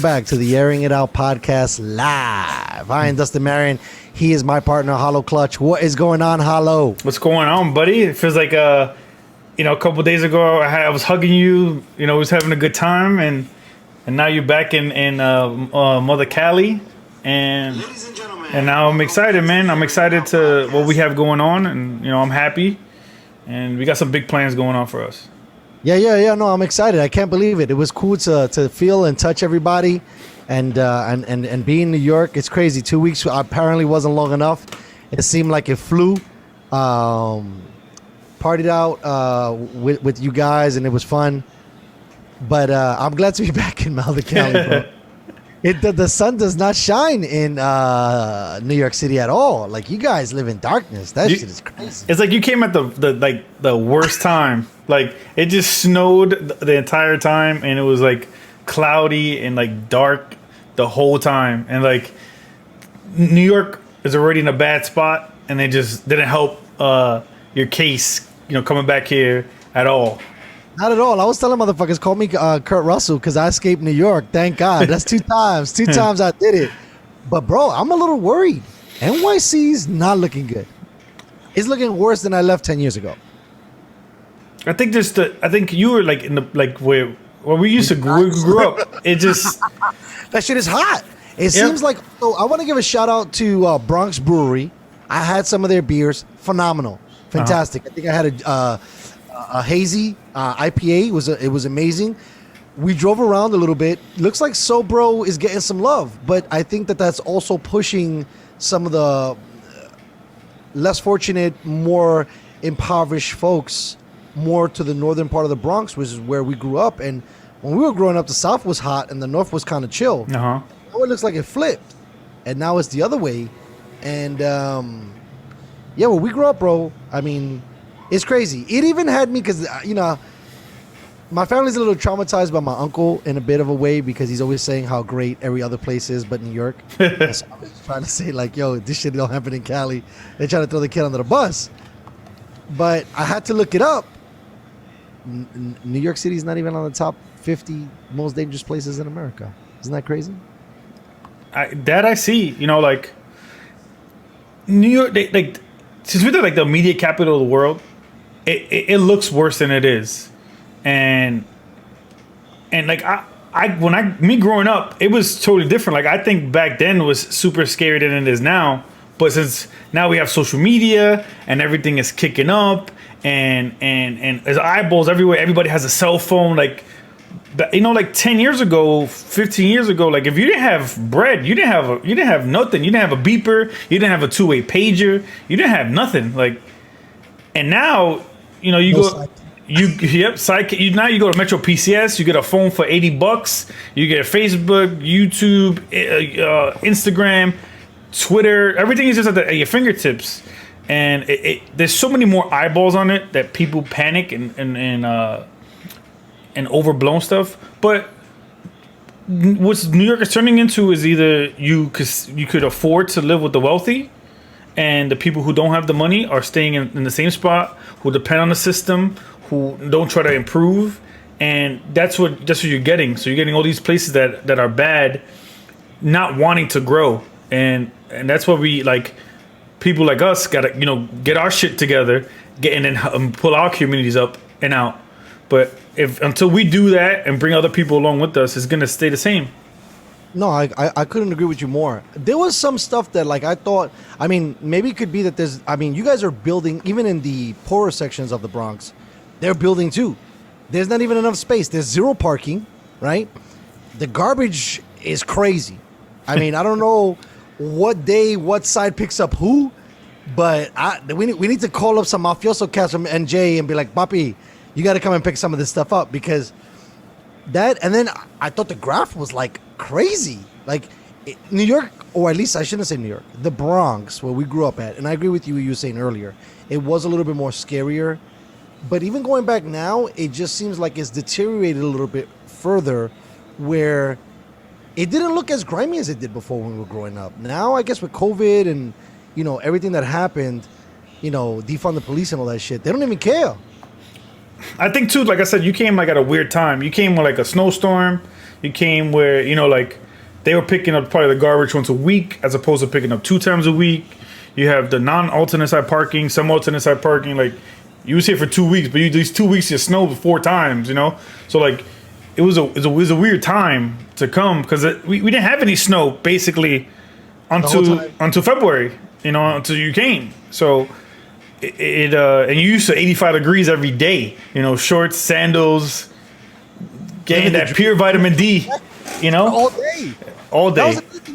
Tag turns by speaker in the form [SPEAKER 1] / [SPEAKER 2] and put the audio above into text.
[SPEAKER 1] Back to the Airing It Out podcast live. I am Dustin Marion. He is my partner, Hollow Clutch. What is going on, Hollow?
[SPEAKER 2] What's going on, buddy? It feels like a couple days ago I was hugging you. We was having a good time, and now you're back in Mother Cali, and now I'm excited, man. I'm excited to what we have going on, and I'm happy, and we got some big plans going on for us.
[SPEAKER 1] Yeah. No, I'm excited. I can't believe it. It was cool to feel and touch everybody, and be in New York. It's crazy. 2 weeks apparently wasn't long enough. It seemed like it flew. Partied out with you guys, and it was fun. But I'm glad to be back in Mother Cali, bro. The sun does not shine in New York City at all. Like, you guys live in darkness. That shit is crazy.
[SPEAKER 2] It's like you came at the worst time. Like, it just snowed the entire time, and it was like cloudy and like dark the whole time. And like, New York is already in a bad spot, and they just didn't help your case, coming back here at all.
[SPEAKER 1] Not at all. I was telling motherfuckers, call me Kurt Russell, because I escaped New York. Thank God. That's 2 times. 2 times I did it. But, bro, I'm a little worried. NYC's not looking good. It's looking worse than I left 10 years ago.
[SPEAKER 2] I think I think you were like in the where we used to we grew up. It just
[SPEAKER 1] that shit is hot. It seems like. So I want to give a shout out to Bronx Brewery. I had some of their beers. Phenomenal, fantastic. I think I had a hazy IPA. It was amazing. We drove around a little bit. Looks like Sobro is getting some love, but I think that's also pushing some of the less fortunate, more impoverished folks more to the northern part of the Bronx, which is where we grew up. And when we were growing up, the South was hot and the North was kind of chill. Now it looks like it flipped, and now it's the other way. And where we grew up, bro, I mean, it's crazy. It even had me, because my family's a little traumatized by my uncle in a bit of a way, because he's always saying how great every other place is but New York. And so I was trying to say, like, yo, this shit don't happen in Cali. They're trying to throw the kid under the bus. But I had to look it up. New York City is not even on the top 50 most dangerous places in America. Isn't that crazy?
[SPEAKER 2] I see. Like, New York, since we're like the media capital of the world, it looks worse than it is. And like me growing up, it was totally different. Like, I think back then it was super scary than it is now. But since now we have social media and everything is kicking up, and there's eyeballs everywhere, everybody has a cell phone. Like 10 years ago, 15 years ago, like, if you didn't have bread, you didn't have nothing. You didn't have a beeper, you didn't have a two-way pager, you didn't have nothing. Like, and now, you go. Sidekick. Now you go to Metro PCS. You get a phone for $80. You get Facebook, YouTube, Instagram, Twitter. Everything is just at your fingertips, and there's so many more eyeballs on it that people panic and overblown stuff. But what New York is turning into is either you could afford to live with the wealthy, and the people who don't have the money are staying in the same spot, who depend on the system, who don't try to improve, and that's what you're getting. So you're getting all these places that are bad, not wanting to grow, and that's what we, like, people like us gotta get our shit together, and pull our communities up and out. But until we do that and bring other people along with us, it's gonna stay the same.
[SPEAKER 1] No, I couldn't agree with you more. There was some stuff that, like, I thought, I mean, maybe it could be that you guys are building, even in the poorer sections of the Bronx, they're building too. There's not even enough space. There's zero parking, right? The garbage is crazy. I mean, I don't know what side picks up who, but we need to call up some mafioso cats from NJ and be like, Papi, you got to come and pick some of this stuff up, because and then I thought the graph was like crazy. Like, New York, or at least I shouldn't say New York, the Bronx, where we grew up at, and I agree with you what you were saying earlier, it was a little bit more scarier. But even going back now, it just seems like it's deteriorated a little bit further, where it didn't look as grimy as it did before when we were growing up. Now, I guess with COVID and, everything that happened, defund the police and all that shit, they don't even care.
[SPEAKER 2] I think too, like I said, you came like at a weird time. You came with like a snowstorm. became where, you know, like they were picking up probably the garbage once a week as opposed to picking up 2 times a week. You have the non-alternate side parking, some alternate side parking. Like you was here for 2 weeks, but these 2 weeks you snowed 4 times, you know. So like it was a weird time to come because we didn't have any snow basically until February, you know, until you came. So and you used to 85 degrees every day, you know, shorts, sandals, getting that pure vitamin D, you know,
[SPEAKER 1] all day.
[SPEAKER 2] All day.
[SPEAKER 1] That was